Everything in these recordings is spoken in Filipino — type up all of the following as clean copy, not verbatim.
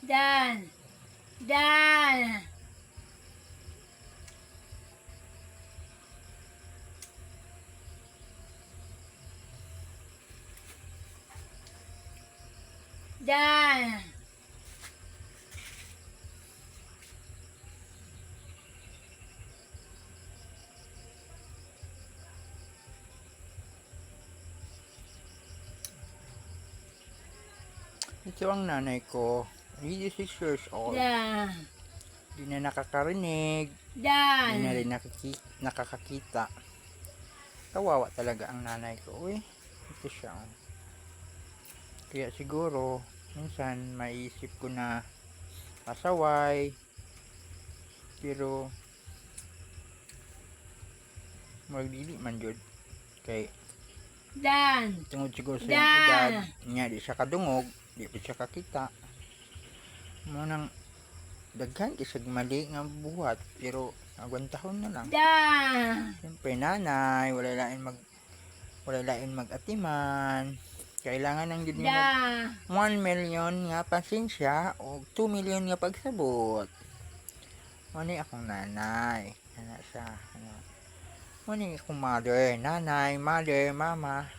Dan. Dan. Dan. Ito ang nanay ko. 86 years old. Dan. Di na nakakarinig. Dan. Di na rin nakakakita. Kawawa talaga ang nanay ko. Uy, ito siya. Oh. Kaya siguro, minsan maiisip ko na pasaway. Pero, magdili man jud. Kay, Dan. tungod siguro sa Dan. iyang edad, niya di siya kadungog, di pa siya kakita. Munang, daghan isag mali nga buhat. Pero, agwantahon na lang. Dan. Siyempre nanay, wala lain mag-atiman. Kailangan ng gid nimo Dan. 1 million nga pasensya o 2 million nga pagsabot. Mani akong nanay. Ana siya. Mani akong mother, nanay, mother, mama.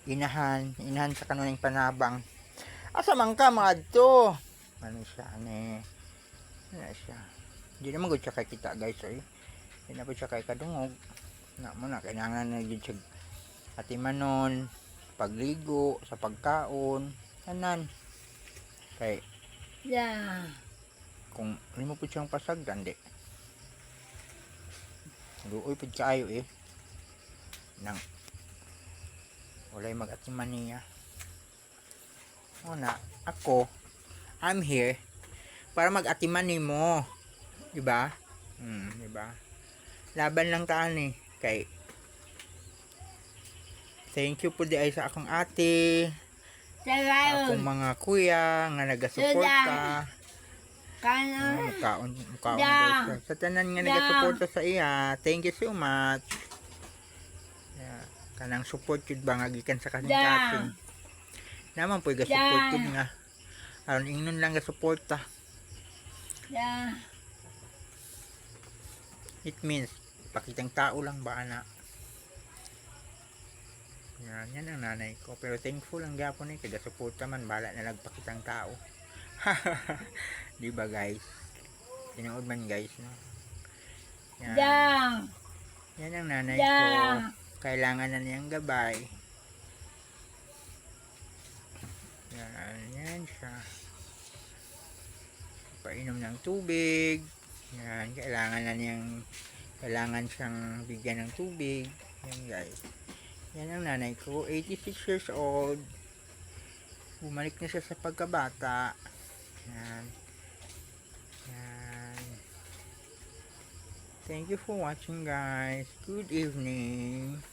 Inahan sa kanuning panabang. Asa man ka maadto? Ano siya ani? Ana siya. Di naman gud siya kay kita guys oy. Di na po siya kay kadungog. Na mo na kailangan na gid siya atimanon, pagligo, sa pagkaon, tanan. Kay Dan. kung limo po siyang pasagdan di. Luoy pud kaayo eh. Nang walay mag-atiman niya. Una, ako, I'm here para mag-atiman nimo. Diba? Diba? Laban lang taan eh. Kay thank you po di ay sa akong ate, sa akong Tagayon. mga kuya nga nagasuporta. Kanon. Mukaon Da. guys. Sa tanan nga Da. nagasuporta sa iya, thank you so much. Yeah, kanang support yun ba nga gikan sa kasing Da. kasing. Naman po ga-support Da. yun nga. Aron ingnon lang ga-suporta. Dan. It means pakitang tao lang ba ana. Yan ang nanay ko. Pero thankful ang gapon eh. Kaga-suporta man. Bala na nagpakitang tao. Diba guys? Tinood man guys. No? Yan. Dan. Yan ang nanay Da. ko. Kailangan na niyang gabay. Yan siya. Painom ng tubig. Yan. Kailangan siyang bigyan ng tubig. Yan guys. Yan ang nanay ko, 86 years old. Bumalik na siya sa pagkabata. Yan. Yan. Thank you for watching guys. Good evening.